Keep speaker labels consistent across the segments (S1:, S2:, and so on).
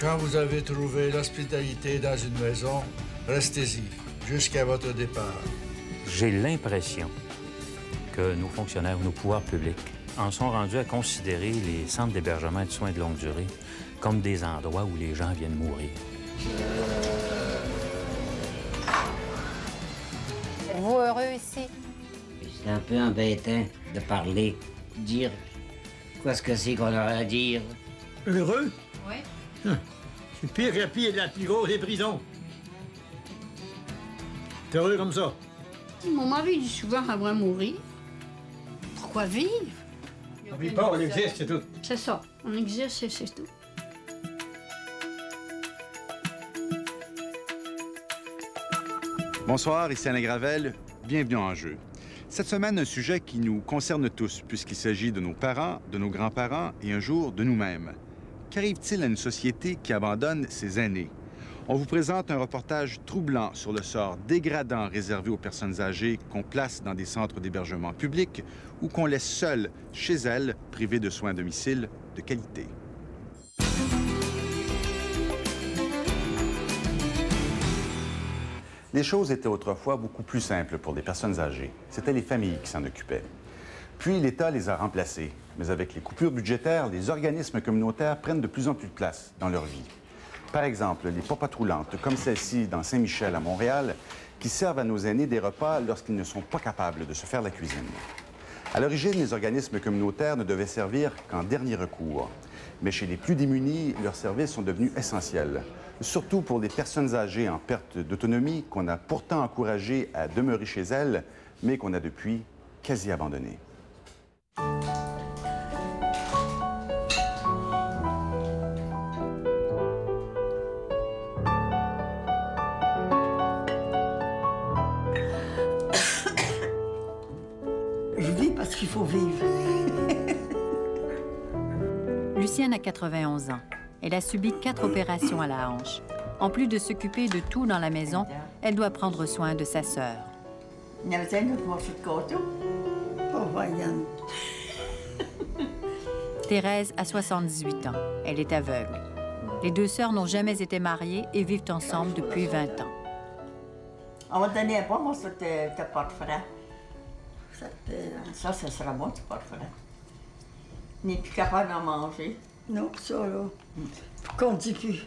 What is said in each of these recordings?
S1: Quand vous avez trouvé l'hospitalité dans une maison, restez-y jusqu'à votre départ.
S2: J'ai l'impression que nos fonctionnaires, nos pouvoirs publics, en sont rendus à considérer les centres d'hébergement et de soins de longue durée comme des endroits où les gens viennent mourir.
S3: Êtes-vous heureux ici?
S4: C'est un peu embêtant de parler, dire quoi ce que c'est qu'on a à dire.
S5: Heureux?
S3: Oui.
S5: C'est pire que pire de la plus grosse des prisons. T'es heureux comme ça?
S6: Mon mari dit souvent qu'on va mourir. Pourquoi vivre?
S5: On vit pas, on existe, c'est tout.
S6: C'est ça. On existe et c'est tout.
S7: Bonsoir, ici Alain Gravel. Bienvenue en Jeu. Cette semaine, un sujet qui nous concerne tous, puisqu'il s'agit de nos parents, de nos grands-parents et un jour de nous-mêmes. Qu'arrive-t-il à une société qui abandonne ses aînés? On vous présente un reportage troublant sur le sort dégradant réservé aux personnes âgées qu'on place dans des centres d'hébergement publics ou qu'on laisse seules chez elles, privées de soins à domicile de qualité. Les choses étaient autrefois beaucoup plus simples pour les personnes âgées. C'était les familles qui s'en occupaient. Puis l'État les a remplacées. Mais avec les coupures budgétaires, les organismes communautaires prennent de plus en plus de place dans leur vie. Par exemple, les papates roulantes, comme celle-ci dans Saint-Michel à Montréal, qui servent à nos aînés des repas lorsqu'ils ne sont pas capables de se faire la cuisine. À l'origine, les organismes communautaires ne devaient servir qu'en dernier recours. Mais chez les plus démunis, leurs services sont devenus essentiels. Surtout pour les personnes âgées en perte d'autonomie qu'on a pourtant encouragées à demeurer chez elles, mais qu'on a depuis quasi abandonnées.
S8: Je vis parce qu'il faut vivre.
S9: Lucienne a 91 ans. Elle a subi 4 opérations à la hanche. En plus de s'occuper de tout dans la maison, elle doit prendre soin de sa sœur.
S8: Il y avait un autre morceau de coteau. Oh, voyons.
S9: Thérèse a 78 ans. Elle est aveugle. Les 2 sœurs n'ont jamais été mariées et vivent ensemble depuis 20 ans.
S8: On va te donner un bon morceau de porte-franc. Ça sera bon, ce porte-franc. On n'est plus capable d'en manger. Non, ça, là. Qu'on dit plus.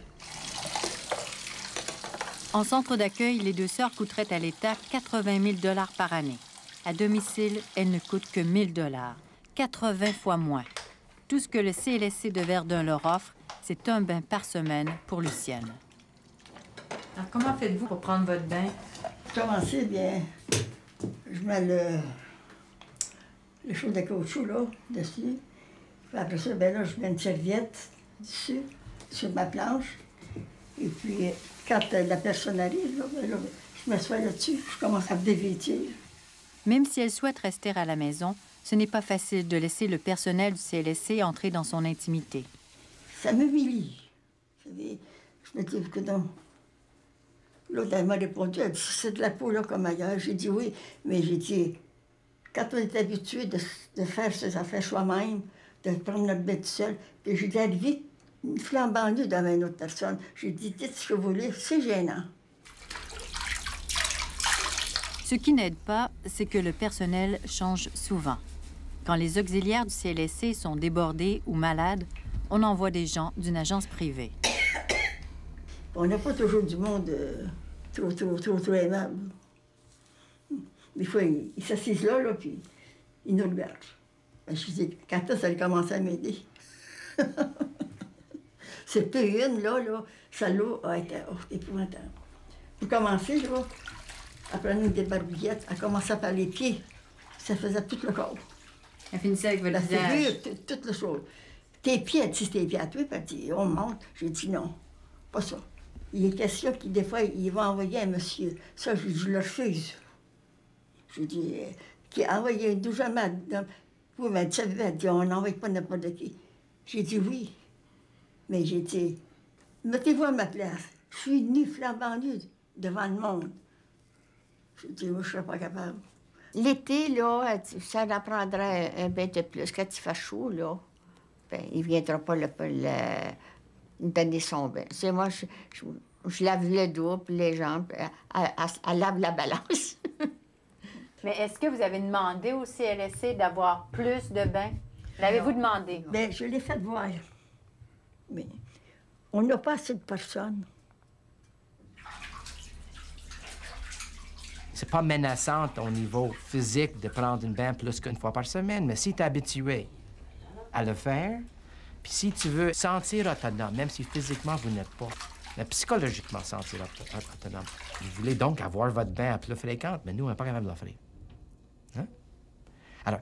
S9: En centre d'accueil, les 2 sœurs coûteraient à l'État 80 000 $ par année. À domicile, elles ne coûtent que 1 000 $, 80 fois moins. Tout ce que le CLSC de Verdun leur offre, c'est un bain par semaine pour Lucienne. Alors, comment faites-vous pour prendre votre bain?
S8: Pour commencer, bien, je mets le chaud de caoutchouc, là, dessus. Puis après ça, bien là, je mets une serviette dessus, sur ma planche. Et puis, quand la personne arrive, là, bien là, je m'assois là-dessus, je commence à me dévêtir.
S9: Même si elle souhaite rester à la maison, ce n'est pas facile de laisser le personnel du CLSC entrer dans son intimité.
S8: Ça m'humilie. Vous savez, je me dis que non. L'autre, elle m'a répondu, elle dit, c'est de la peau, là, comme ailleurs. J'ai dit oui, mais j'ai dit, quand on est habitué de faire ses affaires soi-même, de prendre notre bête seule, puis j'ai dit, arrivé une flambant nue devant une autre personne. J'ai dit, dites ce que vous voulez, c'est gênant.
S9: Ce qui n'aide pas, c'est que le personnel change souvent. Quand les auxiliaires du CLSC sont débordés ou malades, on envoie des gens d'une agence privée.
S8: On n'a pas toujours du monde trop aimable. Des fois, ils s'assisent là, puis ils nous regardent. Ben, je dis, quand ça a commencé à m'aider. C'était une, là, celle-là a été épouvantable. Pour commencer, là, après une des barbouillettes, elle commençait par les pieds. Ça faisait tout le corps.
S9: Elle finissait avec votre
S8: la
S9: visage.
S8: figure, toute la chose. Tes pieds, elle dit, tes pieds à toi, puis elle dit, on monte. J'ai dit non, pas ça. Il est question qu'il, des fois, il va envoyer un monsieur. Ça, je le refuse. Je dis, qui a envoyé un douze madame. Oui, mais tu savais, elle dit, on n'envoie pas n'importe qui. J'ai dit oui. Mais j'ai dit, mettez-vous à ma place. Je suis nue, flambant nue, devant le monde. J'ai dit, moi, je ne serais pas capable.
S3: L'été, là, ça en prendrait un bain de plus. Quand il fait chaud, là, ben, il ne viendra pas me donner son bain. C'est moi, je lave le dos puis les jambes. Elle lave la balance.
S9: Mais est-ce que vous avez demandé au CLSC d'avoir plus de bains? L'avez-vous demandé?
S8: Bien, je l'ai fait voir. Mais on n'a pas assez de personnes.
S10: C'est pas menaçant au niveau physique de prendre une bain plus qu'une fois par semaine, mais si tu es habitué à le faire, puis si tu veux sentir autonome, même si physiquement vous n'êtes pas, mais psychologiquement sentir autonome, vous voulez donc avoir votre bain à plus fréquente, mais nous, on n'est pas capable de l'offrir. Hein? Alors,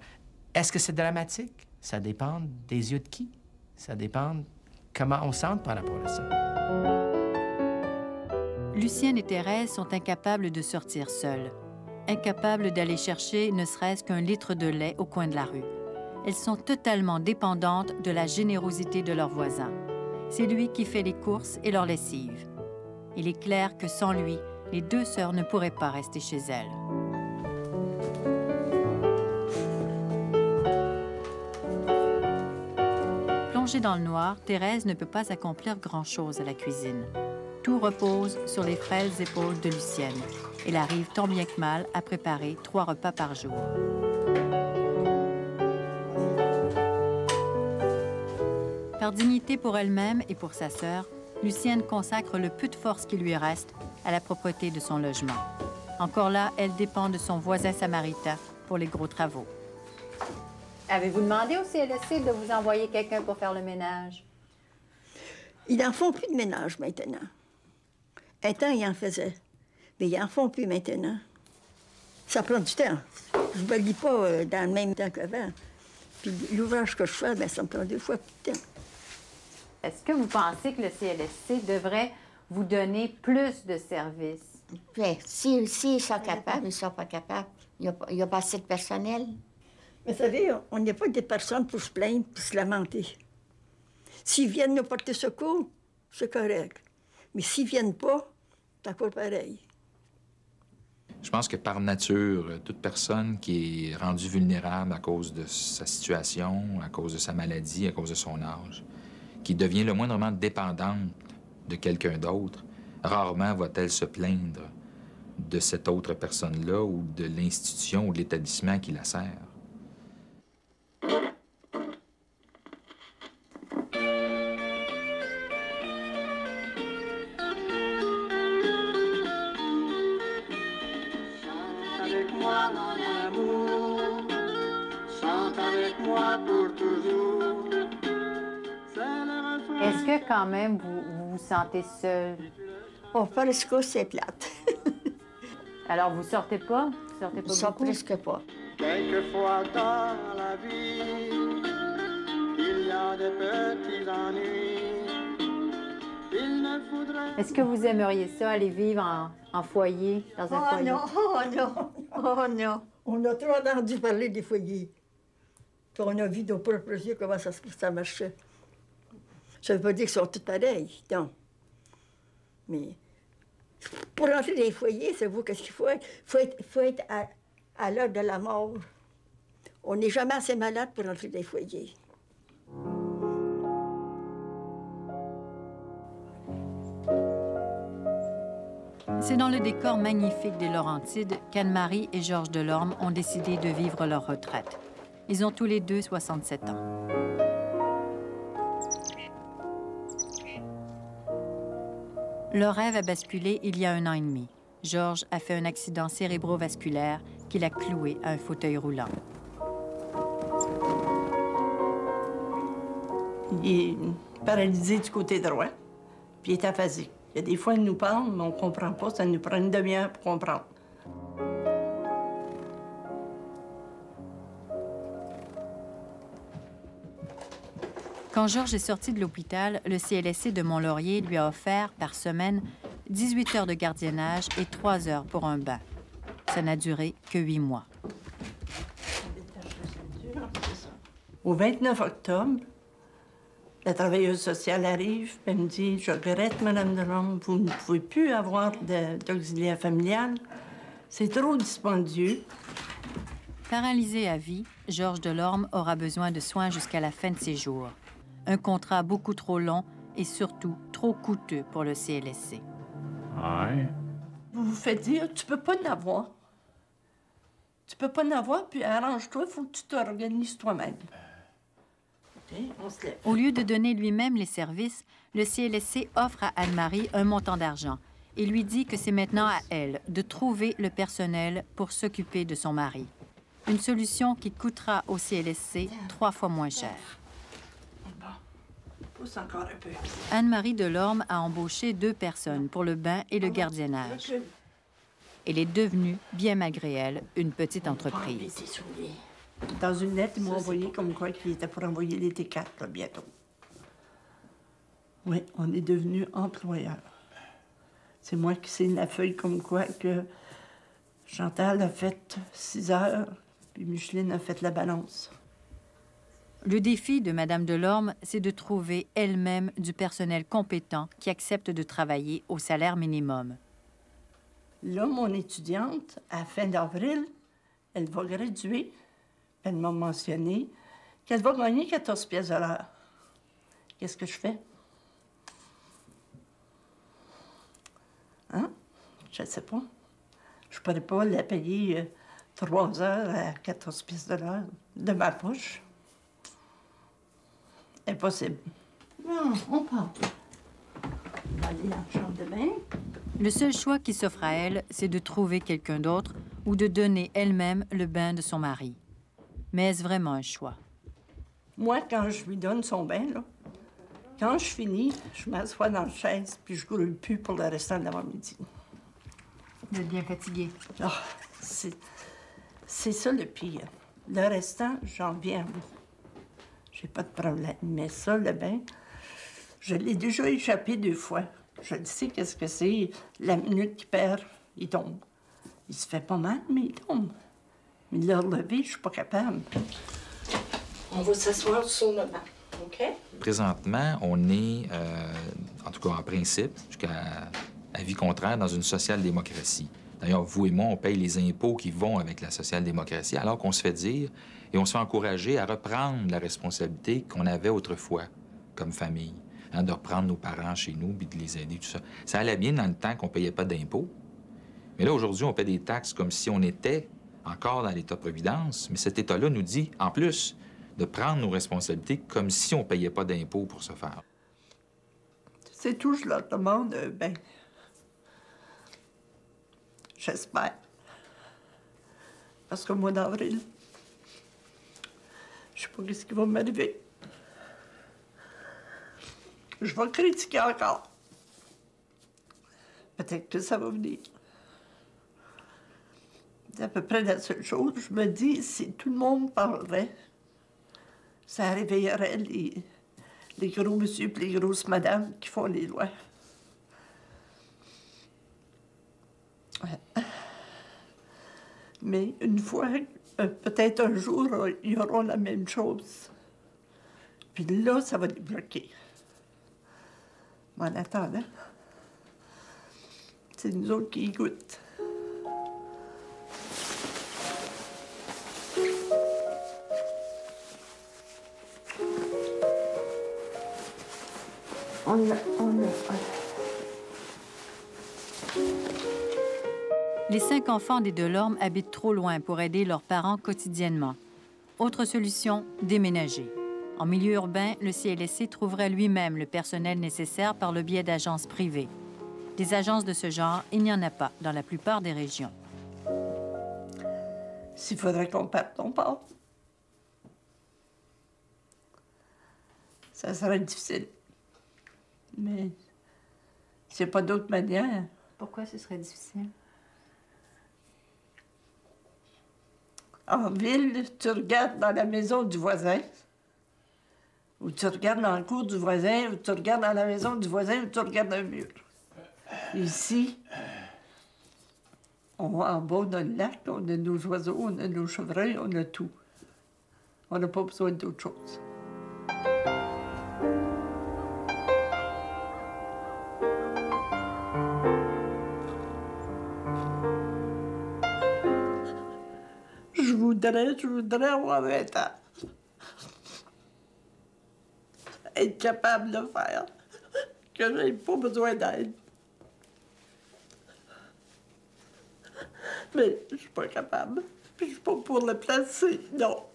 S10: est-ce que c'est dramatique? Ça dépend des yeux de qui? Ça dépend comment on sent par rapport à ça.
S9: Lucienne et Thérèse sont incapables de sortir seules, incapables d'aller chercher ne serait-ce qu'un litre de lait au coin de la rue. Elles sont totalement dépendantes de la générosité de leur voisin. C'est lui qui fait les courses et leur lessive. Il est clair que sans lui, les deux sœurs ne pourraient pas rester chez elles. Plongée dans le noir, Thérèse ne peut pas accomplir grand-chose à la cuisine. Tout repose sur les frêles épaules de Lucienne. Elle arrive tant bien que mal à préparer 3 repas par jour. Par dignité pour elle-même et pour sa sœur, Lucienne consacre le peu de force qui lui reste à la propreté de son logement. Encore là, elle dépend de son voisin samaritain pour les gros travaux. Avez-vous demandé au CLSC de vous envoyer quelqu'un pour faire le ménage?
S8: Ils n'en font plus de ménage maintenant. Un temps, ils en faisaient. Mais ils n'en font plus maintenant. Ça prend du temps. Je ne me lis pas dans le même temps qu'avant. Puis l'ouvrage que je fais, bien, ça me prend 2 fois plus de temps.
S9: Est-ce que vous pensez que le CLSC devrait vous donner plus de services?
S3: Bien, s'ils sont capables, ils ne sont pas capables. Il n'y a pas assez de personnel.
S8: Mais vous savez, on n'est pas des personnes pour se plaindre, pour se lamenter. S'ils viennent nous porter secours, c'est correct. Mais s'ils ne viennent pas, c'est encore pareil.
S11: Je pense que par nature, toute personne qui est rendue vulnérable à cause de sa situation, à cause de sa maladie, à cause de son âge, qui devient le moindrement dépendante de quelqu'un d'autre, rarement va-t-elle se plaindre de cette autre personne-là ou de l'institution ou de l'établissement qui la sert.
S9: Est-ce que quand même vous vous sentez seule?
S8: Oh, presque, c'est plate.
S9: Alors, vous sortez pas? Vous sortez pas beaucoup?
S3: Presque pas.
S5: Quelquefois dans la vie, il y a des petits ennuis. Il ne faudrait...
S9: Est-ce que vous aimeriez ça, aller vivre en foyer, dans un foyer?
S8: Non, oh non. On a trop entendu parler des foyers. Puis on a vu nos propres yeux comment ça marchait. Ça ne veut pas dire qu'ils sont tous pareils, non. Mais pour entrer dans les foyers, c'est vous qu'est-ce qu'il faut être? Il faut être à l'heure de la mort. On n'est jamais assez malade pour entrer dans les foyers.
S9: C'est dans le décor magnifique des Laurentides qu'Anne-Marie et Georges Delorme ont décidé de vivre leur retraite. Ils ont tous les deux 67 ans. Leur rêve a basculé il y a 1 an et demi. Georges a fait un accident cérébrovasculaire qui l'a cloué à un fauteuil roulant.
S12: Il est paralysé du côté droit, puis il est aphasique. Il y a des fois, il nous parle, mais on ne comprend pas. Ça nous prend une demi-heure pour comprendre.
S9: Quand Georges est sorti de l'hôpital, le CLSC de Mont-Laurier lui a offert, par semaine, 18 heures de gardiennage et 3 heures pour un bain. Ça n'a duré que 8 mois.
S12: Au 29 octobre, la travailleuse sociale arrive et me dit « Je regrette, Mme Delorme, vous ne pouvez plus avoir d'auxiliaire familial. C'est trop dispendieux. »
S9: Paralysé à vie, Georges Delorme aura besoin de soins jusqu'à la fin de ses jours. Un contrat beaucoup trop long et surtout trop coûteux pour le CLSC.
S1: Ouais.
S12: Vous vous faites dire, tu peux pas en avoir. Tu peux pas en avoir, puis arrange-toi, il faut que tu t'organises toi-même. OK, on se lève.
S9: Au lieu de donner lui-même les services, le CLSC offre à Anne-Marie un montant d'argent et lui dit que c'est maintenant à elle de trouver le personnel pour s'occuper de son mari. Une solution qui coûtera au CLSC 3 fois moins cher.
S12: Pousse encore un peu.
S9: Anne-Marie Delorme a embauché 2 personnes pour le bain et le gardiennage. Elle est devenue, bien malgré elle, une petite entreprise.
S12: Dans une lettre, ils m'ont envoyé comme quoi qu'il était pour envoyer les T4 là, bientôt. Oui, on est devenus employeurs. C'est moi qui signe la feuille comme quoi que Chantal a fait 6 heures, puis Micheline a fait la balance.
S9: Le défi de Mme Delorme, c'est de trouver elle-même du personnel compétent qui accepte de travailler au salaire minimum.
S12: Là, mon étudiante, à la fin d'avril, elle va graduer. Elle m'a mentionné qu'elle va gagner 14 pièces de l'heure. Qu'est-ce que je fais? Hein? Je ne sais pas. Je ne pourrais pas la payer 3 heures à 14 pièces de l'heure de ma poche. Impossible. Non, on part. On va aller dans la chambre de bain.
S9: Le seul choix qui s'offre à elle, c'est de trouver quelqu'un d'autre ou de donner elle-même le bain de son mari. Mais est-ce vraiment un choix?
S12: Moi, quand je lui donne son bain, là, quand je finis, je m'assois dans la chaise puis je grouille plus pour le restant de l'avant-midi.
S9: Vous êtes bien fatiguée.
S12: Oh, c'est ça le pire. Le restant, j'en viens à bout. J'ai pas de problème. Mais ça, le bain, je l'ai déjà échappé 2 fois. Je le sais qu'est-ce que c'est. La minute qu'il perd, il tombe. Il se fait pas mal, mais il tombe. Mais le relever, je suis pas capable. On va s'asseoir sur le banc, OK?
S11: Présentement, on est, en tout cas en principe, jusqu'à avis contraire, dans une social-démocratie. D'ailleurs, vous et moi, on paye les impôts qui vont avec la social-démocratie, alors qu'on se fait dire et on se fait encourager à reprendre la responsabilité qu'on avait autrefois comme famille, hein, de reprendre nos parents chez nous puis de les aider, tout ça. Ça allait bien dans le temps qu'on payait pas d'impôts. Mais là, aujourd'hui, on paie des taxes comme si on était encore dans l'État-providence, mais cet État-là nous dit, en plus, de prendre nos responsabilités comme si on payait pas d'impôts pour ce faire.
S12: C'est tout, je leur demande, ben, j'espère. Parce qu'au mois d'avril, je sais pas ce qui va m'arriver. Je vais critiquer encore. Peut-être que ça va venir. C'est à peu près la seule chose. Je me dis, si tout le monde parlerait, ça réveillerait les gros monsieur et les grosses madames qui font les lois. Ouais. Mais une fois, peut-être un jour, ils auront la même chose. Puis là, ça va les bloquer. Mais en attendant, c'est nous autres qui y goûtent.
S9: Les 5 enfants des Delorme habitent trop loin pour aider leurs parents quotidiennement. Autre solution, déménager. En milieu urbain, le CLSC trouverait lui-même le personnel nécessaire par le biais d'agences privées. Des agences de ce genre, il n'y en a pas dans la plupart des régions.
S12: S'il faudrait qu'on parte, on part. Ça serait difficile. Mais c'est pas d'autre manière.
S9: Pourquoi ce serait difficile?
S12: En ville, tu regardes dans la maison du voisin, ou tu regardes dans le cour du voisin, ou tu regardes dans la maison du voisin, ou tu regardes un mur. Ici, en bas, on a le lac, on a nos oiseaux, on a nos chevreuils, on a tout. On n'a pas besoin d'autre chose. Je voudrais avoir 20 ans. Être capable de faire que j'ai pas besoin d'aide. Mais je suis pas capable. Puis je suis pas pour le placer, non.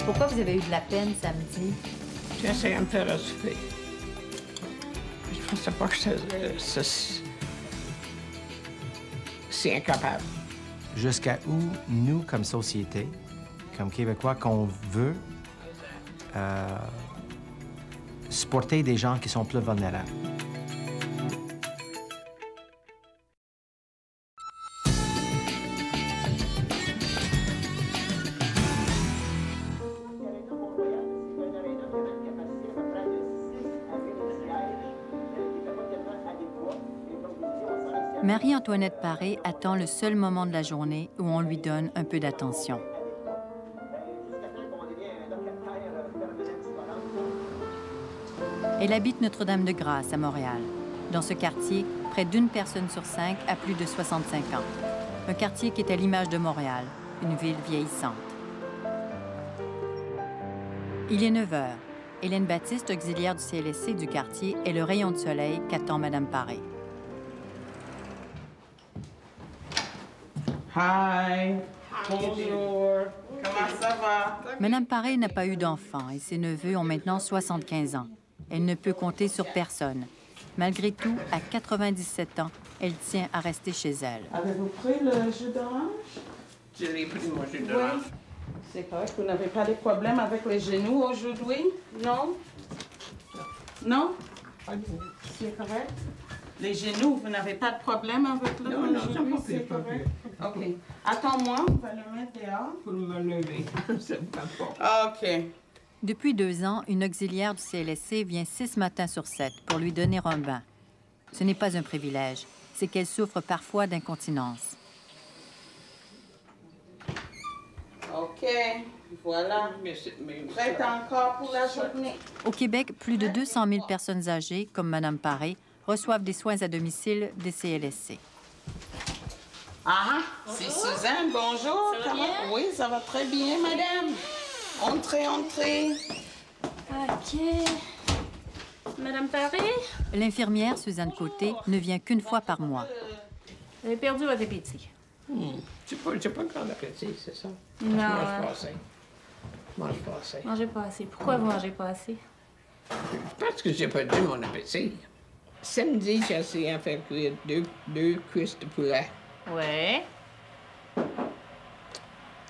S9: Pourquoi vous avez eu de la peine samedi?
S12: J'ai essayé de me faire à souper. Je pensais pas que c'est incapable.
S10: Jusqu'à où, nous, comme société, comme Québécois, qu'on veut supporter des gens qui sont plus vulnérables.
S9: Marie-Antoinette Paré attend le seul moment de la journée où on lui donne un peu d'attention. Elle habite Notre-Dame-de-Grâce à Montréal. Dans ce quartier, près d'1 personne sur 5 a plus de 65 ans. Un quartier qui est à l'image de Montréal, une ville vieillissante. Il est 9 heures. Hélène Baptiste, auxiliaire du CLSC du quartier, est le rayon de soleil qu'attend Mme Paré.
S12: Hi. Bonjour. Comment ça va?
S9: Mme Paré n'a pas eu d'enfant et ses neveux ont maintenant 75 ans. Elle ne peut compter sur personne. Malgré tout, à 97 ans, elle tient à rester chez elle.
S12: Avez-vous pris le jus d'orange? Je l'ai pris, mon jus d'orange. Oui. C'est correct. Vous n'avez pas de problème avec les genoux aujourd'hui? Non? Non? C'est correct? Les genoux, vous n'avez pas de problème avec le aujourd'hui? Non, c'est correct. OK. Attends-moi, on va le mettre dehors. Pour me lever. C'est pas fort. OK.
S9: Depuis 2 ans, une auxiliaire du CLSC vient 6 matins sur 7 pour lui donner un bain. Ce n'est pas un privilège, c'est qu'elle souffre parfois d'incontinence.
S12: OK, voilà. Prête encore pour la journée.
S9: Au Québec, plus de 200 000 personnes âgées, comme Mme Paré, reçoivent des soins à domicile des CLSC.
S12: Ah, c'est Suzanne, bonjour. Ça va bien? Oui, ça va très bien, madame. Entrez, entrez.
S13: OK. Madame Paré?
S9: L'infirmière, Suzanne Côté, ne vient qu'une fois par mois.
S13: Vous avez perdu votre appétit.
S12: C'est pas un grand appétit, c'est ça?
S13: Non.
S12: Je mange pas assez. Je mange pas assez.
S13: Mangez pas assez. Pourquoi vous mangez pas assez?
S12: Parce que j'ai perdu mon appétit. Samedi, j'ai essayé de faire cuire deux cuisses de poulet.
S13: Ouais.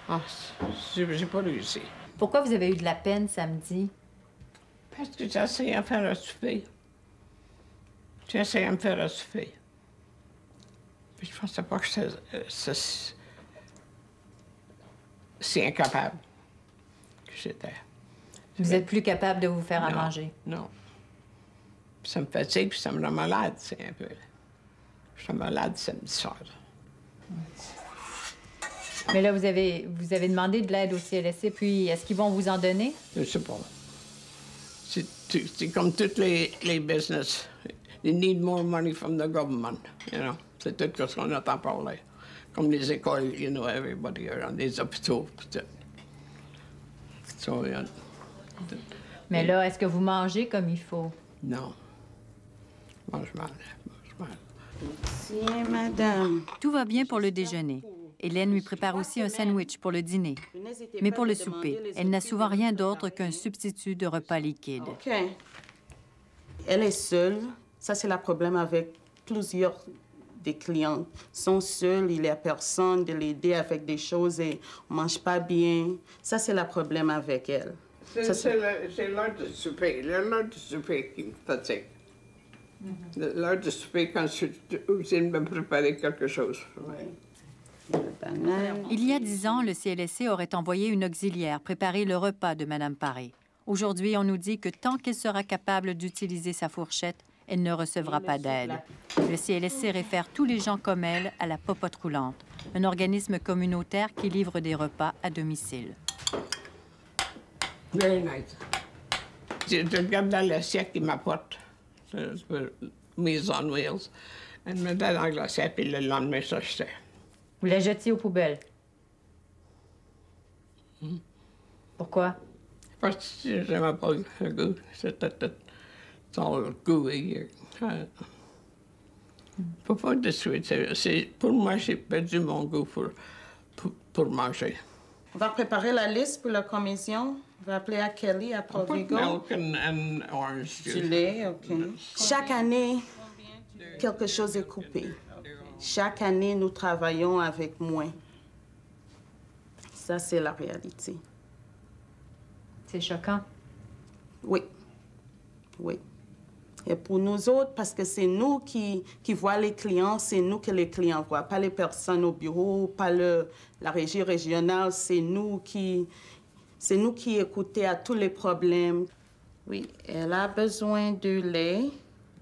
S12: Ah, j'ai pas réussi.
S9: Pourquoi vous avez eu de la peine samedi?
S12: Parce que j'ai essayé de faire un souper. J'ai essayé de me faire un souper. Puis je pensais pas que c'est incapable que j'étais.
S9: Vous êtes plus capable de vous faire à
S12: Non,
S9: manger?
S12: Non. Puis ça me fatigue, puis ça me rend malade, c'est un peu. Je suis malade samedi soir.
S9: Mais là, vous avez demandé de l'aide au CLSC, puis est-ce qu'ils vont vous en donner?
S12: Je sais pas. C'est comme toutes les business. They need more money from the government, you know. C'est tout ce qu'on entend parler. Comme les écoles, you know, everybody around, les hôpitaux. So, yeah.
S9: Mais là, est-ce que vous mangez comme il faut?
S12: Non. Mange mal. Merci, madame.
S9: Tout va bien pour le déjeuner. Hélène lui prépare aussi un sandwich pour le dîner. Mais pour le souper, elle n'a souvent rien d'autre qu'un substitut de repas liquide.
S14: OK. Elle est seule. Ça, c'est le problème avec plusieurs des clients. Ils sont seuls, il n'y a personne de l'aider avec des choses et on ne mange pas bien. Ça, c'est le problème avec elle.
S12: C'est l'heure de souper. L'heure de souper qui me fatigue. L'heure de souper quand je suis obligée de me préparer quelque chose.
S9: Il y a 10 ans, le CLSC aurait envoyé une auxiliaire préparer le repas de Mme Paré. Aujourd'hui, on nous dit que tant qu'elle sera capable d'utiliser sa fourchette, elle ne recevra pas d'aide. Le CLSC réfère tous les gens comme elle à la Popote roulante, un organisme communautaire qui livre des repas à domicile.
S12: Very nice. Je regarde dans l'assiette qu'il m'apporte. Mise on wheels. Elle me met dans l'assiette, puis le lendemain, ça, je sais.
S9: Vous la jetiez aux poubelles? Pourquoi?
S12: Parce que j'aimais pas le goût. C'était tout all gooey. Faut pas de suite. Pour moi, j'ai perdu mon goût pour manger.
S14: On va préparer la liste pour la commission. On va appeler à Kelly à Provigo.
S12: Milk and orange juice.
S14: Du lait, OK. Chaque année, quelque chose est coupé. Chaque année, nous travaillons avec moins. Ça, c'est la réalité.
S9: C'est choquant.
S14: Oui. Oui. Et pour nous autres, parce que c'est nous qui voient les clients, c'est nous que les clients voient, pas les personnes au bureau, pas la régie régionale, c'est nous qui écoutons à tous les problèmes. Oui, elle a besoin de lait,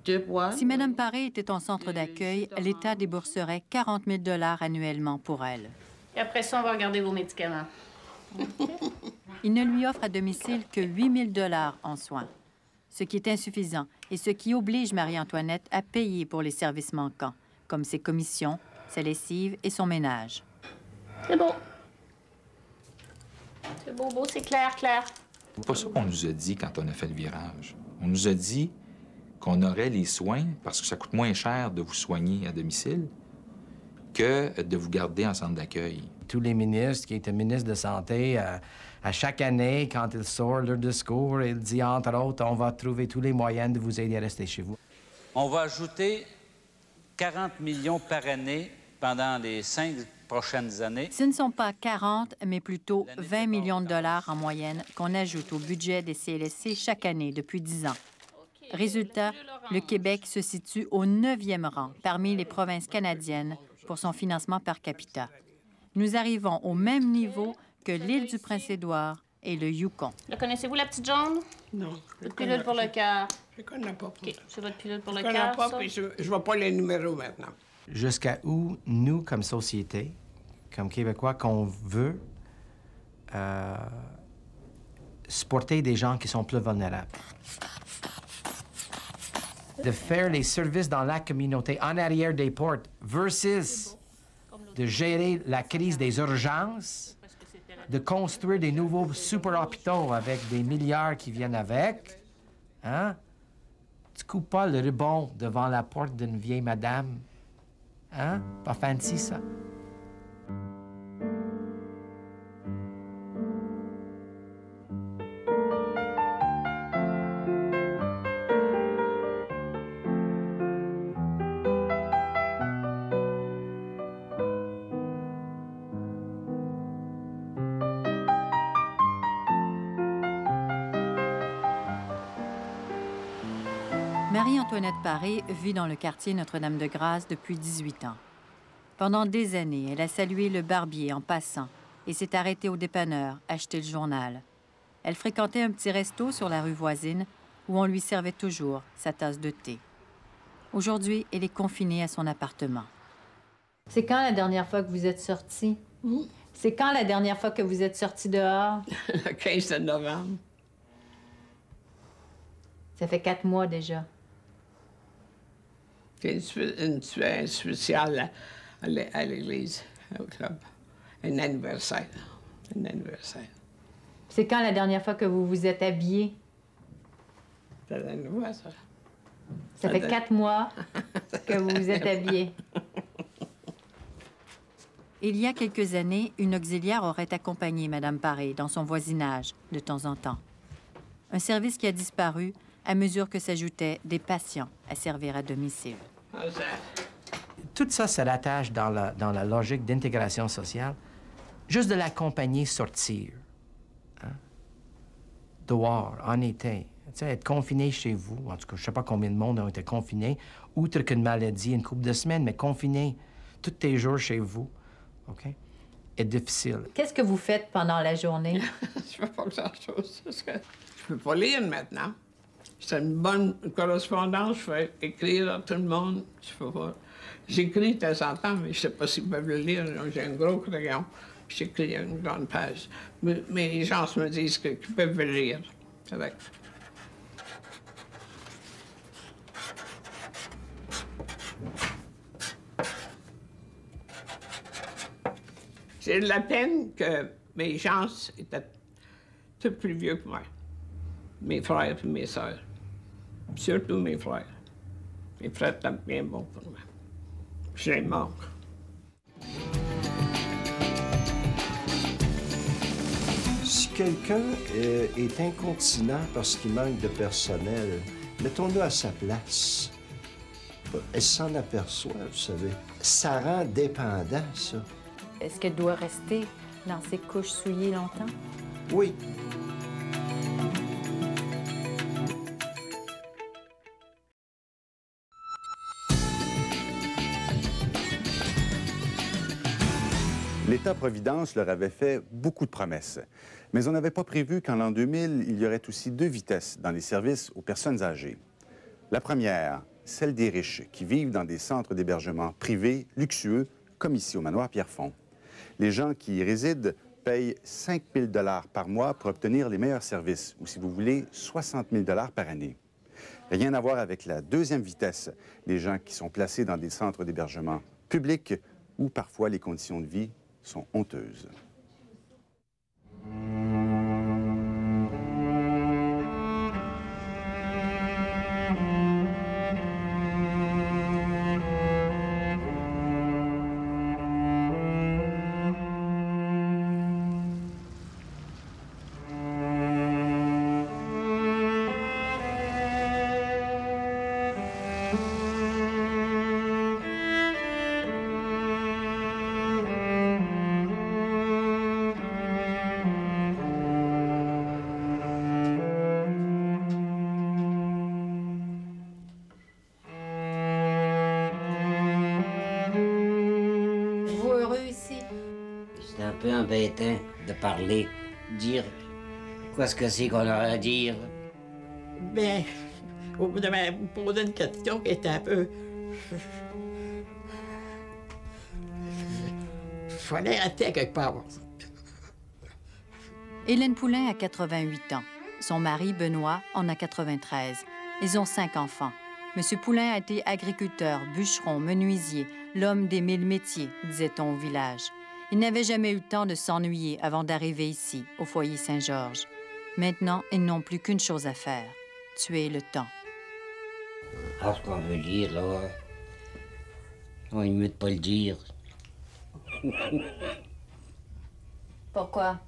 S14: de bois.
S9: Si Mme Paré était en centre d'accueil, l'État débourserait 40 000 $ annuellement pour elle.
S13: Et après ça, on va regarder vos médicaments.
S9: Il ne lui offre à domicile que 8 000 $ en soins, ce qui est insuffisant et ce qui oblige Marie-Antoinette à payer pour les services manquants, comme ses commissions, sa lessive et son ménage.
S13: C'est beau. C'est beau, beau, c'est clair, clair.
S11: C'est pas ça qu'on nous a dit quand on a fait le virage. On nous a dit qu'on aurait les soins parce que ça coûte moins cher de vous soigner à domicile que de vous garder en centre d'accueil.
S10: Tous les ministres qui étaient ministres de Santé, à chaque année, quand ils sortent leur discours, ils disent, entre autres, on va trouver tous les moyens de vous aider à rester chez vous.
S15: On va ajouter 40 millions par année pendant les 5 prochaines années.
S9: Ce ne sont pas 40, mais plutôt 20 millions de $ en moyenne qu'on ajoute au budget des CLSC chaque année depuis 10 ans. Résultat, le Québec se situe au 9e rang parmi les provinces canadiennes pour son financement par capita. Nous arrivons au même niveau que l'île du Prince-Édouard et le Yukon.
S13: Le connaissez-vous, la petite jaune?
S12: Non.
S13: Votre pilule pour le cœur.
S12: Je ne connais pas.
S13: OK, c'est votre pilule pour
S12: Je
S13: le
S12: connais
S13: cœur,
S12: pas,
S13: ça?
S12: puis je ne vois pas les numéros maintenant.
S10: Jusqu'à où, nous, comme société, comme Québécois, qu'on veut supporter des gens qui sont plus vulnérables. De faire les services dans la communauté en arrière des portes versus de gérer la crise des urgences, de construire des nouveaux super-hôpitaux avec des milliards qui viennent avec. Hein? Tu coupes pas le ruban devant la porte d'une vieille madame. Hein? Pas fancy, ça.
S9: Marie-Antoinette Paré vit dans le quartier Notre-Dame-de-Grâce depuis 18 ans. Pendant des années, elle a salué le barbier en passant et s'est arrêtée au dépanneur acheter le journal. Elle fréquentait un petit resto sur la rue voisine où on lui servait toujours sa tasse de thé. Aujourd'hui, elle est confinée à son appartement. C'est quand la dernière fois que vous êtes sortie? C'est quand la dernière fois que vous êtes sortie dehors?
S12: Le 15 de novembre.
S9: Ça fait 4 mois déjà.
S12: C'est une soirée spéciale à l'église, au club. Un anniversaire. Un anniversaire.
S9: C'est quand la dernière fois que vous vous êtes habillée?
S12: C'est la nouvelle, ça.
S9: Ça fait 4 mois que vous vous êtes habillée. Il y a quelques années, une auxiliaire aurait accompagné Mme Paré dans son voisinage de temps en temps. Un service qui a disparu à mesure que s'ajoutaient des patients à servir à domicile.
S10: Tout ça se rattache dans la logique d'intégration sociale. Juste de l'accompagner sortir. Hein? Dehors, en été. Tu sais, être confiné chez vous. En tout cas, je ne sais pas combien de monde ont été confinés, outre qu'une maladie, une couple de semaines, mais confiné tous tes jours chez vous, OK, est difficile.
S9: Qu'est-ce que vous faites pendant la journée?
S12: Je ne fais pas grand-chose. Parce que je ne peux pas lire maintenant. C'est une bonne correspondance. Je fais écrire à tout le monde. Je peux pas. J'écris de temps en temps, mais je ne sais pas s'ils peuvent le lire. J'ai un gros crayon. Puis c'est qu'il y a une grande page. Mais les gens me disent qu'ils peuvent lire avec. J'ai de la peine que mes gens étaient tous plus vieux que moi. Mes frères et mes sœurs. Surtout mes frères. Mes frères étaient bien bons pour moi. Je les manque.
S16: Si quelqu'un est incontinent parce qu'il manque de personnel, mettons-le à sa place. Elle s'en aperçoit, vous savez. Ça rend dépendant, ça.
S9: Est-ce qu'elle doit rester dans ses couches souillées longtemps?
S16: Oui.
S7: L'État-providence leur avait fait beaucoup de promesses. Mais on n'avait pas prévu qu'en l'an 2000, il y aurait aussi 2 vitesses dans les services aux personnes âgées. La première, celle des riches qui vivent dans des centres d'hébergement privés, luxueux, comme ici au manoir Pierrefonds. Les gens qui y résident payent 5 000 $ par mois pour obtenir les meilleurs services, ou si vous voulez, 60 000 $ par année. Rien à voir avec la deuxième vitesse, les gens qui sont placés dans des centres d'hébergement publics où parfois les conditions de vie sont honteuses.
S4: Embêtant de parler, dire quoi ce que c'est qu'on a à dire.
S12: Bien, vous devez me poser une question qui était un peu... Il fallait rester à quelque part.
S9: Hélène Poulain a 88 ans. Son mari, Benoît, en a 93. Ils ont 5 enfants. M. Poulain a été agriculteur, bûcheron, menuisier, l'homme des 1000 métiers, disait-on au village. Il n'avait jamais eu le temps de s'ennuyer avant d'arriver ici, au foyer Saint-Georges. Maintenant, ils n'ont plus qu'une chose à faire, tuer le temps.
S4: Ah, ce qu'on veut dire, là, on est mieux de pas le dire.
S9: Pourquoi?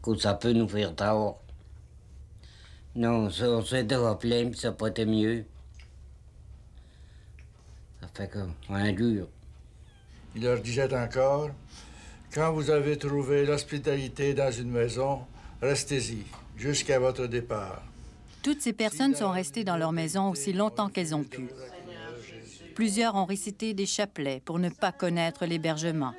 S4: Que ça peut nous faire tort. Non, ça, on s'est déjà plaint, puis ça n'a pas été mieux. Ça fait qu'on endure.
S1: Il leur disait encore, quand vous avez trouvé l'hospitalité dans une maison, restez-y jusqu'à votre départ.
S9: Toutes ces personnes sont restées dans leur maison aussi longtemps qu'elles ont pu. Plusieurs ont récité des chapelets pour ne pas connaître l'hébergement.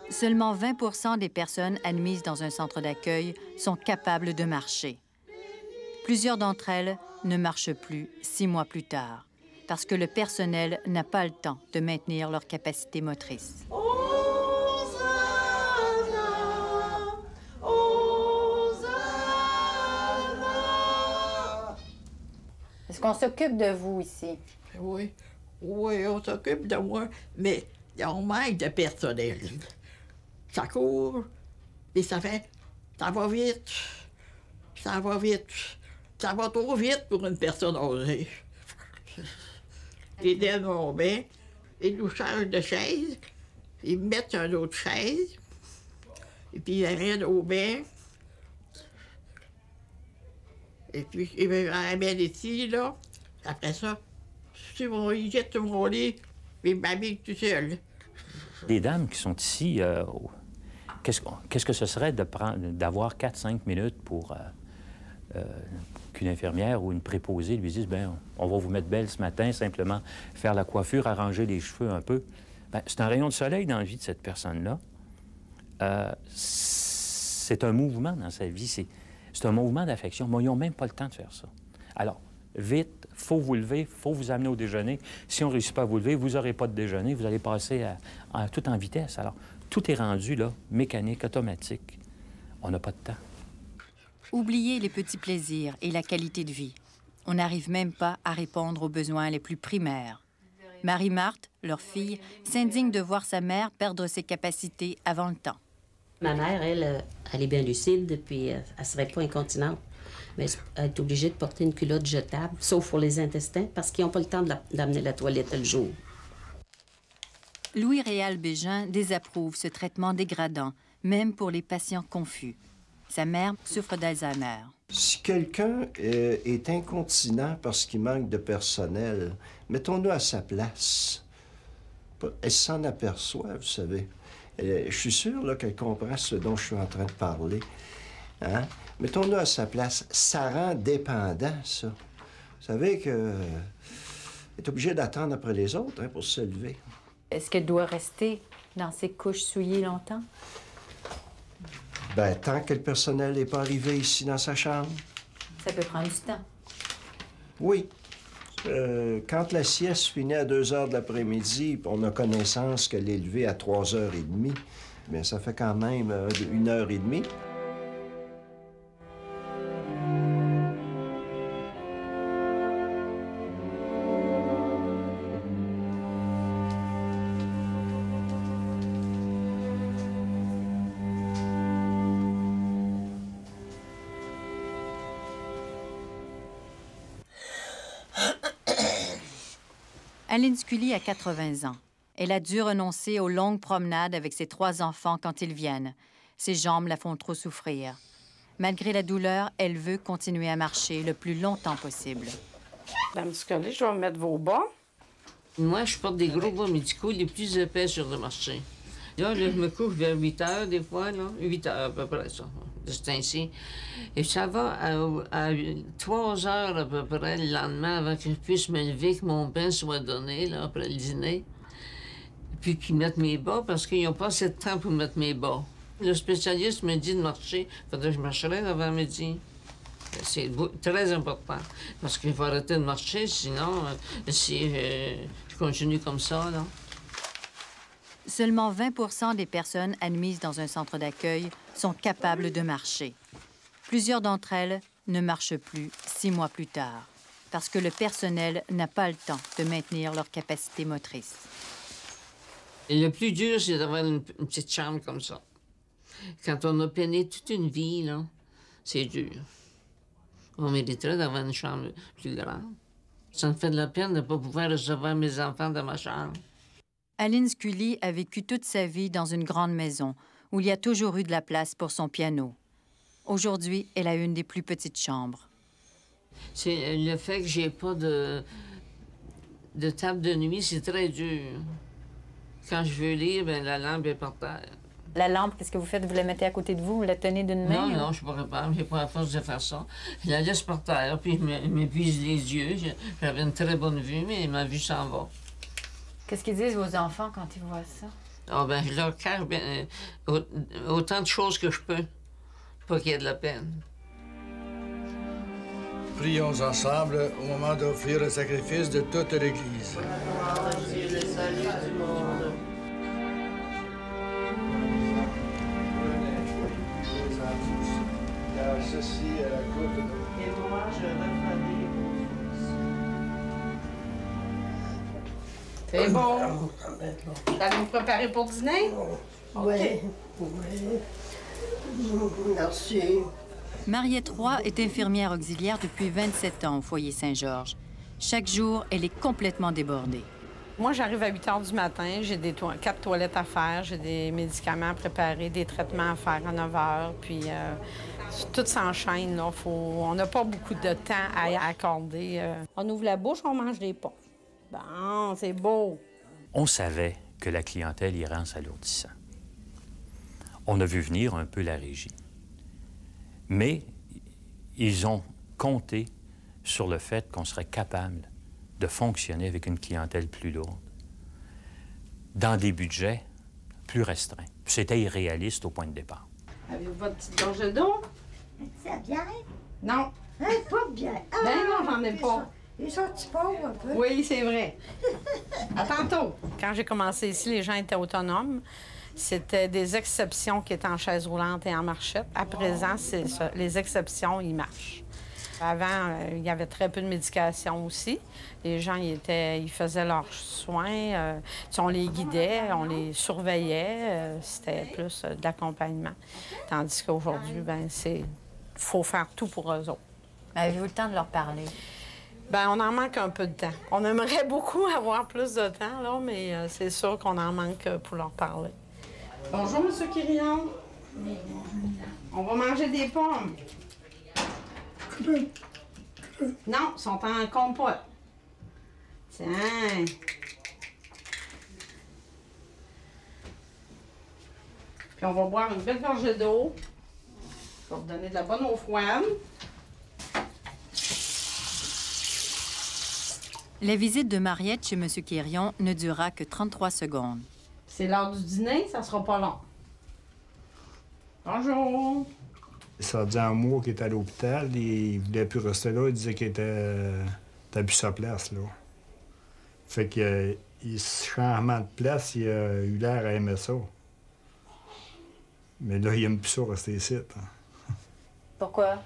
S9: Seulement 20 des personnes admises dans un centre d'accueil sont capables de marcher. Plusieurs d'entre elles ne marchent plus 6 mois plus tard, parce que le personnel n'a pas le temps de maintenir leur capacité motrice.
S13: Est-ce qu'on s'occupe de vous ici?
S12: Oui, on s'occupe de moi, mais on manque de personnel. Ça court, et ça va vite, ça va vite. Ça va trop vite pour une personne âgée. Ils donnent mon bain, ils nous changent de chaise, ils me mettent sur une autre chaise, et puis ils arrêtent au bain. Et puis ils me ramènent ici, là. Après ça, ils jettent sur mon lit, puis ils m'habillent tout seul.
S2: Les dames qui sont ici, qu'est-ce que ce serait d'avoir 4-5 minutes pour qu'une infirmière ou une préposée lui dise, bien, on va vous mettre belle ce matin, simplement faire la coiffure, arranger les cheveux un peu. Bien, c'est un rayon de soleil dans la vie de cette personne-là. C'est un mouvement dans sa vie, c'est un mouvement d'affection. Mais ils n'ont même pas le temps de faire ça. Alors, vite, il faut vous lever, il faut vous amener au déjeuner. Si on ne réussit pas à vous lever, vous n'aurez pas de déjeuner, vous allez passer tout en vitesse. Alors, Tout est rendu, là, mécanique, automatique. On n'a pas de temps.
S9: Oubliez les petits plaisirs et la qualité de vie. On n'arrive même pas à répondre aux besoins les plus primaires. Marie-Marthe, leur fille, s'indigne de voir sa mère perdre ses capacités avant le temps.
S17: Ma mère, elle est bien lucide, puis elle ne serait pas incontinente. Mais elle est obligée de porter une culotte jetable, sauf pour les intestins, parce qu'ils n'ont pas le temps d'amener la toilette le jour.
S9: Louis-Réal Bégin désapprouve ce traitement dégradant, même pour les patients confus. Sa mère souffre d'Alzheimer.
S16: Si quelqu'un est incontinent parce qu'il manque de personnel, mettons-nous à sa place. Elle s'en aperçoit, vous savez. Je suis sûr là, qu'elle comprend ce dont je suis en train de parler. Hein? Mettons-nous à sa place. Ça rend dépendant, ça. Vous savez que est obligé d'attendre après les autres pour se lever.
S13: Est-ce qu'elle doit rester dans ses couches souillées longtemps?
S16: Ben, tant que le personnel n'est pas arrivé ici dans sa chambre.
S13: Ça peut prendre du temps.
S16: Oui. Quand la sieste finit à 2 heures de l'après-midi, on a connaissance qu'elle est levée à 3h30, bien, ça fait quand même 1h30.
S9: Aline Scully a 80 ans. Elle a dû renoncer aux longues promenades avec ses 3 enfants quand ils viennent. Ses jambes la font trop souffrir. Malgré la douleur, elle veut continuer à marcher le plus longtemps possible.
S12: Madame Scully, je vais mettre vos bas.
S4: Moi, je porte des gros bas médicaux les plus épais sur le marché. Là, je me couche vers 8 heures, des fois, là. 8 heures à peu près, ça, de ce temps-ci. Et ça va à 3 heures à peu près le lendemain avant que je puisse me lever, que mon bain soit donné, là, après le dîner. Puis qu'ils mettent mes bas, parce qu'ils n'ont pas assez de temps pour mettre mes bas. Le spécialiste me dit de marcher. Il faudrait que je marcherais avant midi. C'est très important, parce qu'il faut arrêter de marcher, sinon, si je continue comme ça, là.
S9: Seulement 20 des personnes admises dans un centre d'accueil sont capables de marcher. Plusieurs d'entre elles ne marchent plus 6 mois plus tard, parce que le personnel n'a pas le temps de maintenir leur capacité motrice.
S4: Et le plus dur, c'est d'avoir une petite chambre comme ça. Quand on a peiné toute une vie, là, c'est dur. On mériterait d'avoir une chambre plus grande. Ça me fait de la peine de ne pas pouvoir recevoir mes enfants dans ma chambre.
S9: Aline Scully a vécu toute sa vie dans une grande maison où il y a toujours eu de la place pour son piano. Aujourd'hui, elle a une des plus petites chambres.
S4: C'est le fait que j'ai pas de table de nuit, c'est très dur. Quand je veux lire, bien, la lampe est par terre.
S13: La lampe, qu'est-ce que vous faites? Vous la mettez à côté de vous? Vous la tenez d'une main?
S4: Non, non, je suis pas capable. J'ai pas la force de faire ça. Je la laisse par terre, puis je m'épuise les yeux. J'avais une très bonne vue, mais ma vue s'en va.
S13: Qu'est-ce qu'ils disent vos enfants quand ils voient ça?
S4: Ah, ben, je leur cache autant de choses que je peux, pas qu'il y ait de la peine.
S1: Prions ensemble au moment d'offrir le sacrifice de toute l'Église.
S12: Dieu, le salut du monde.
S1: Car ceci est la goutte de...
S12: Et moi, je referai. C'est bon. Ça va vous préparer pour dîner?
S8: Oui. Oui. Merci.
S9: Mariette Roy est infirmière auxiliaire depuis 27 ans au foyer Saint-Georges. Chaque jour, elle est complètement débordée.
S12: Moi, j'arrive à 8 heures du matin. J'ai 4 toilettes à faire. J'ai des médicaments à préparer, des traitements à faire à 9 heures. Puis tout s'enchaîne, là. On n'a pas beaucoup de temps à accorder. On ouvre la bouche, on mange des pommes. Bon, c'est beau.
S2: On savait que la clientèle irait en s'alourdissant. On a vu venir un peu la régie. Mais ils ont compté sur le fait qu'on serait capable de fonctionner avec une clientèle plus lourde, dans des budgets plus restreints. C'était irréaliste au point de départ.
S12: Avez-vous votre petite gorgée d'eau?
S8: Ça vient?
S12: Non.
S8: Pas bien.
S12: Ben non, j'en ai pas.
S8: Ils sont petits pauvres un peu.
S12: Oui, c'est vrai. À tantôt. Quand j'ai commencé ici, les gens étaient autonomes.
S18: C'était des exceptions qui étaient en chaise roulante et en marchette. À présent, c'est ça. Les exceptions, ils marchent. Avant, il y avait très peu de médication aussi. Les gens, ils faisaient leurs soins. On les guidait, on les surveillait. C'était plus de l'accompagnement. Tandis qu'aujourd'hui, ben c'est faut faire tout pour eux autres.
S13: Avez-vous le temps de leur parler?
S18: Bien, on en manque un peu de temps. On aimerait beaucoup avoir plus de temps, là, mais c'est sûr qu'on en manque pour leur parler. Bonjour, M. Quirion. On va manger des pommes. Non, ils sont en compote. Tiens. Puis on va boire une belle gorgée d'eau. Ça va vous donner de la bonne eau froide.
S9: La visite de Mariette chez M. Quirion ne dura que 33 secondes.
S18: C'est l'heure du dîner, ça sera pas long. Bonjour.
S19: Ça faisait un mois qu'il était à l'hôpital. Il voulait plus rester là. Il disait qu'il était plus sa place, là. Fait que changement de place, il a eu l'air à aimer ça. Mais là, il aime plus ça rester ici. Hein.
S13: Pourquoi?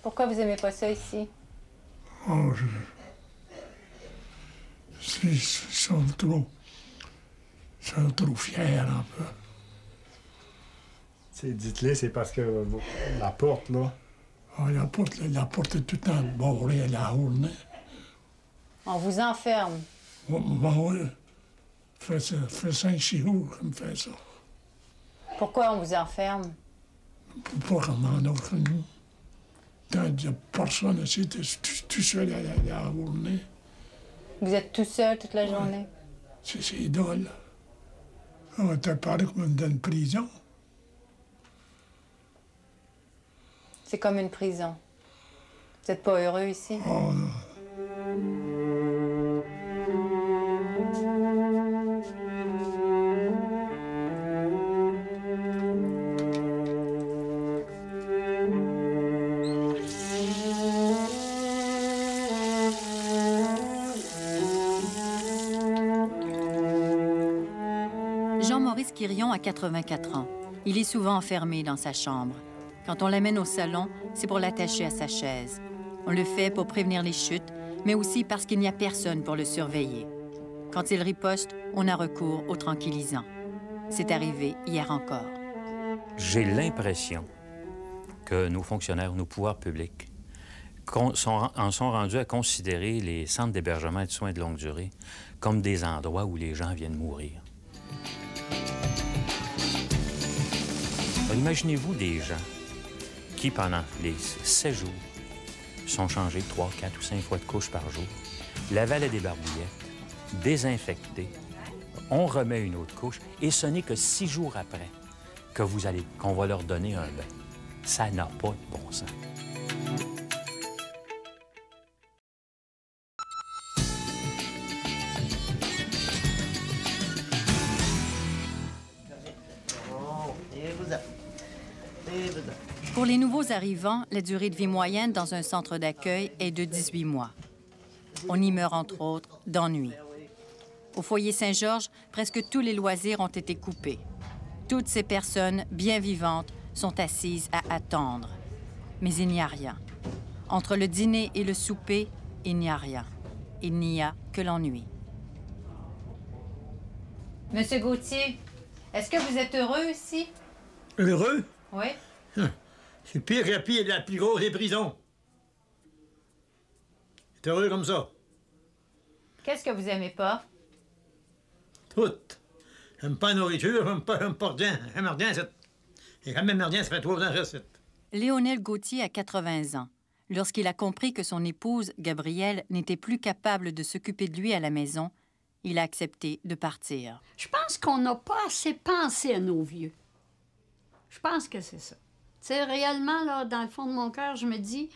S13: Pourquoi vous aimez pas ça ici?
S20: Oh, ils sont trop fiers un peu.
S19: Dites-le, c'est parce que la porte, là.
S20: Ah, la porte est tout le temps barrée à la journée.
S13: On vous enferme.
S20: Oui. Ça fait 5-6 jours qu'on me fait ça.
S13: Pourquoi on vous enferme?
S20: Pas comme en autre nous. Quand il n'y a personne ici, t'es tout seul à la journée.
S13: Vous êtes tout seul toute la journée?
S20: C'est drôle. On t'a parlé comme dans une prison.
S13: C'est comme une prison. Vous n'êtes pas heureux ici?
S20: Oh, non.
S9: Jean-Maurice Quirion a 84 ans. Il est souvent enfermé dans sa chambre. Quand on l'amène au salon, c'est pour l'attacher à sa chaise. On le fait pour prévenir les chutes, mais aussi parce qu'il n'y a personne pour le surveiller. Quand il riposte, on a recours aux tranquillisants. C'est arrivé hier encore.
S2: J'ai l'impression que nos fonctionnaires, nos pouvoirs publics, en sont rendus à considérer les centres d'hébergement et de soins de longue durée comme des endroits où les gens viennent mourir. Imaginez-vous des gens qui, pendant les 7 jours, sont changés 3, 4 ou 5 fois de couche par jour, lavent des barbouillettes, désinfectés, on remet une autre couche, et ce n'est que 6 jours après qu'on va leur donner un bain. Ça n'a pas de bon sens.
S9: Pour les nouveaux arrivants, la durée de vie moyenne dans un centre d'accueil est de 18 mois. On y meurt, entre autres, d'ennui. Au foyer Saint-Georges, presque tous les loisirs ont été coupés. Toutes ces personnes, bien vivantes, sont assises à attendre. Mais il n'y a rien. Entre le dîner et le souper, il n'y a rien. Il n'y a que l'ennui.
S13: Monsieur Gauthier, est-ce que vous êtes heureux ici?
S5: Heureux?
S13: Oui.
S5: C'est pire que la plus grosse des prisons. C'est heureux comme ça.
S13: Qu'est-ce que vous aimez pas?
S5: Tout. J'aime pas la nourriture, j'aime pas rien. J'aime rien, c'est... Et quand même rien, ça fait 3 ans que je sais.
S9: Léonel Gauthier a 80 ans. Lorsqu'il a compris que son épouse, Gabrielle, n'était plus capable de s'occuper de lui à la maison, il a accepté de partir.
S6: Je pense qu'on n'a pas assez pensé à nos vieux. Je pense que c'est ça. Tu sais, réellement, là, dans le fond de mon cœur, je me dis,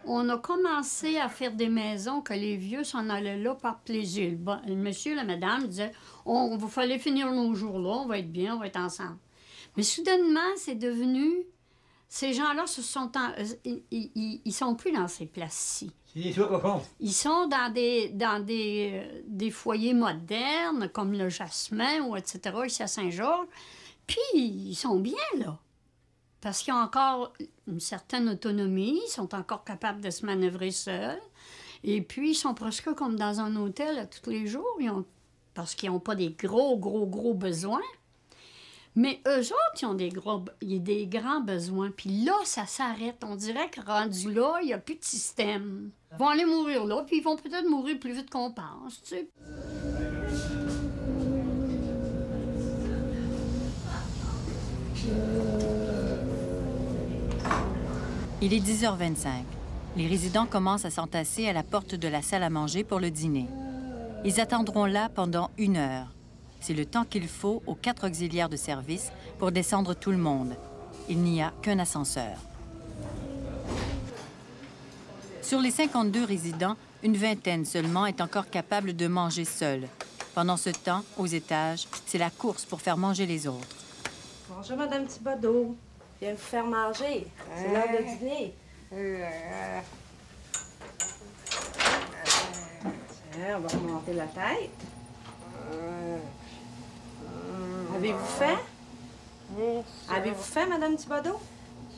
S6: on a commencé à faire des maisons que les vieux s'en allaient là par plaisir. Le monsieur, la madame disaient, il va falloir finir nos jours là, on va être bien, on va être ensemble. Mais soudainement, c'est devenu... Ces gens-là ils sont plus dans ces places-ci.
S5: C'est des soins cochons.
S6: Ils sont dans des foyers modernes, comme le Jasmin, ou etc., ici à Saint-Georges. Puis, ils sont bien, là. Parce qu'ils ont encore une certaine autonomie, ils sont encore capables de se manœuvrer seuls. Et puis, ils sont presque comme dans un hôtel à tous les jours, parce qu'ils n'ont pas des gros besoins. Mais eux autres, ils ont des grands besoins. Puis là, ça s'arrête. On dirait que rendu là, il n'y a plus de système. Ils vont aller mourir là, puis ils vont peut-être mourir plus vite qu'on pense, tu sais.
S9: Il est 10h25. Les résidents commencent à s'entasser à la porte de la salle à manger pour le dîner. Ils attendront là pendant 1 heure. C'est le temps qu'il faut aux 4 auxiliaires de service pour descendre tout le monde. Il n'y a qu'un ascenseur. Sur les 52 résidents, une vingtaine seulement est encore capable de manger seule. Pendant ce temps, aux étages, c'est la course pour faire manger les autres.
S12: Bonjour, Madame Thibodeau. Viens vous faire manger. C'est l'heure de dîner. Tiens, on va remonter la tête. Avez-vous faim? Avez-vous faim, Madame Thibodeau?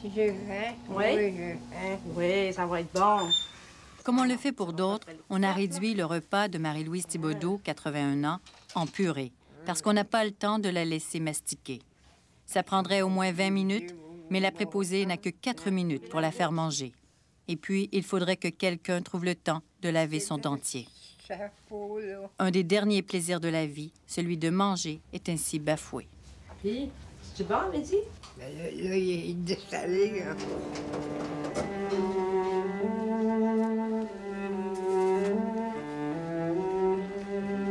S8: Si j'ai faim.
S12: Oui?
S8: Oui, j'ai faim.
S12: Oui, ça va être bon.
S9: Comme on le fait pour d'autres, on a réduit le repas de Marie-Louise Thibodeau, 81 ans, en purée, parce qu'on n'a pas le temps de la laisser mastiquer. Ça prendrait au moins 20 minutes, mais la préposée n'a que 4 minutes pour la faire manger. Et puis, il faudrait que quelqu'un trouve le temps de laver son dentier. Un des derniers plaisirs de la vie, celui de manger, est ainsi bafoué.
S12: Puis, c'est bon, Mehdi?
S8: Là, il est désalé, là.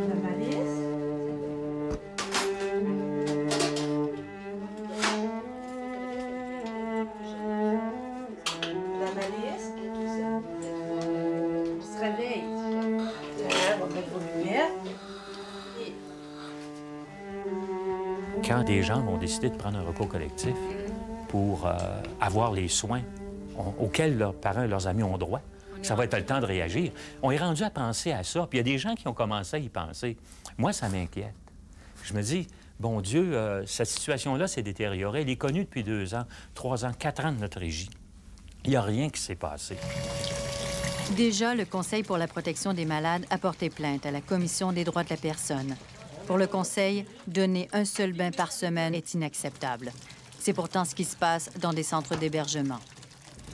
S12: La valise? La valise? On se réveille. On va mettre vos lunettes.
S2: Quand des gens vont décider de prendre un recours collectif pour avoir les soins auxquels leurs parents et leurs amis ont droit, ça va être le temps de réagir. On est rendu à penser à ça, puis il y a des gens qui ont commencé à y penser. Moi, ça m'inquiète. Je me dis, bon Dieu, cette situation-là s'est détériorée. Elle est connue depuis 2 ans, 3 ans, 4 ans de notre régie. Il n'y a rien qui s'est passé.
S9: Déjà, le Conseil pour la protection des malades a porté plainte à la Commission des droits de la personne. Pour le Conseil, donner un seul bain par semaine est inacceptable. C'est pourtant ce qui se passe dans des centres d'hébergement.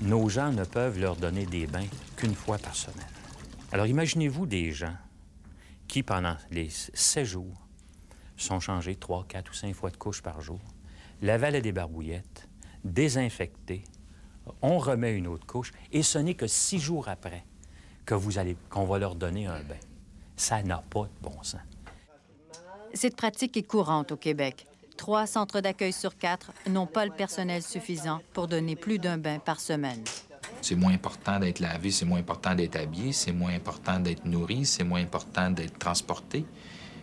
S2: Nos gens ne peuvent leur donner des bains qu'une fois par semaine. Alors imaginez-vous des gens qui, pendant les 7 jours, sont changés 3, 4 ou 5 fois de couche par jour, lavent des barbouillettes, désinfectés, on remet une autre couche, et ce n'est que 6 jours après qu'on va leur donner un bain. Ça n'a pas de bon sens.
S9: Cette pratique est courante au Québec. 3 centres d'accueil sur 4 n'ont pas le personnel suffisant pour donner plus d'un bain par semaine.
S11: C'est moins important d'être lavé, c'est moins important d'être habillé, c'est moins important d'être nourri, c'est moins important d'être transporté.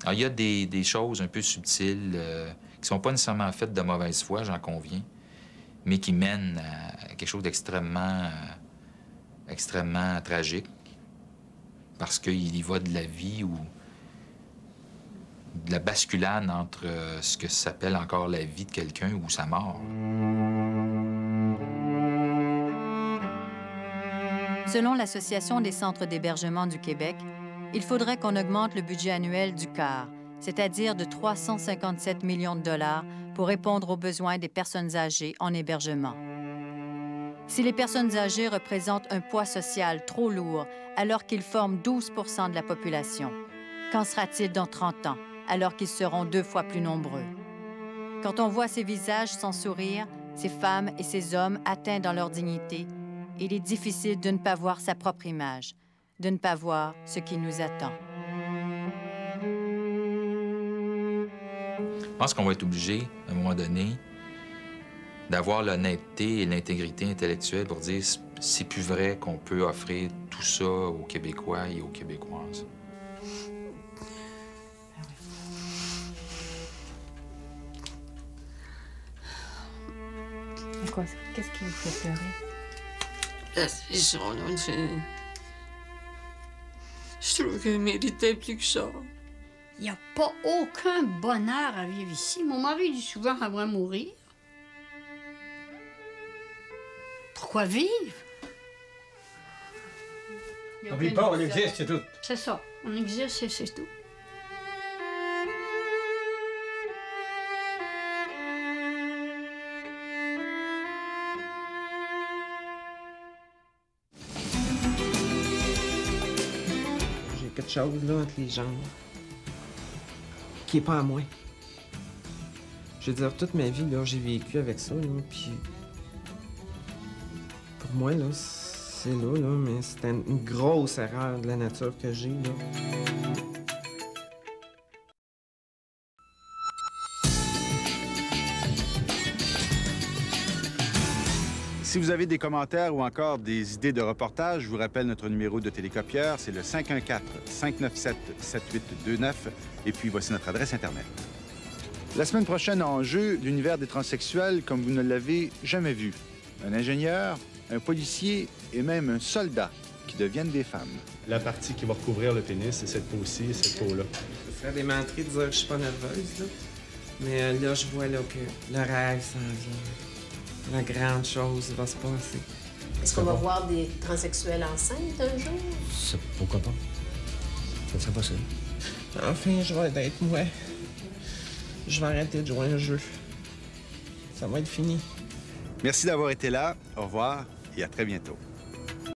S11: Alors, il y a des choses un peu subtiles qui ne sont pas nécessairement faites de mauvaise foi, j'en conviens, mais qui mènent à quelque chose d'extrêmement extrêmement tragique, parce qu'il y va de la vie ou de la basculade entre ce que s'appelle encore la vie de quelqu'un ou sa mort.
S9: Selon l'Association des centres d'hébergement du Québec, il faudrait qu'on augmente le budget annuel du CAR, c'est-à-dire de 357 millions de dollars pour répondre aux besoins des personnes âgées en hébergement. Si les personnes âgées représentent un poids social trop lourd alors qu'ils forment 12 % de la population, qu'en sera-t-il dans 30 ans, alors qu'ils seront 2 fois plus nombreux? Quand on voit ces visages sans sourire, ces femmes et ces hommes atteints dans leur dignité, il est difficile de ne pas voir sa propre image, de ne pas voir ce qui nous attend.
S11: Je pense qu'on va être obligé, à un moment donné, d'avoir l'honnêteté et l'intégrité intellectuelle pour dire c'est plus vrai qu'on peut offrir tout ça aux Québécois et aux Québécoises.
S13: Quoi? Qu'est-ce qui vous fait pleurer?
S4: La situation, là, Je trouve qu'elle méritait plus que ça.
S6: Il n'y a pas aucun bonheur à vivre ici. Mon mari dit souvent qu'elle va mourir. Pourquoi vivre?
S5: On vit pas, on existe, c'est tout.
S6: C'est ça. On existe et c'est tout.
S21: J'ai quelque chose là entre les jambes qui est pas à moi. Je veux dire, toute ma vie, là, j'ai vécu avec ça, là, puis pour moi, là, c'est là, mais c'était une grosse erreur de la nature que j'ai, là.
S7: Si vous avez des commentaires ou encore des idées de reportage, je vous rappelle notre numéro de télécopieur, c'est le 514-597-7829. Et puis, voici notre adresse Internet. La semaine prochaine, en jeu, l'univers des transsexuels comme vous ne l'avez jamais vu. Un ingénieur, un policier et même un soldat qui deviennent des femmes.
S22: La partie qui va recouvrir le pénis, c'est cette peau-ci et cette peau-là.
S21: Je serais démentré de dire que je suis pas nerveuse, là. Mais là, je vois là, que le rêve s'en vient. La grande chose va se passer.
S17: Est-ce qu'on va voir des transsexuels enceintes un jour?
S21: Pourquoi pas? Ça serait possible. Enfin, je vais être moi. Je vais arrêter de jouer un jeu. Ça va être fini.
S7: Merci d'avoir été là. Au revoir et à très bientôt.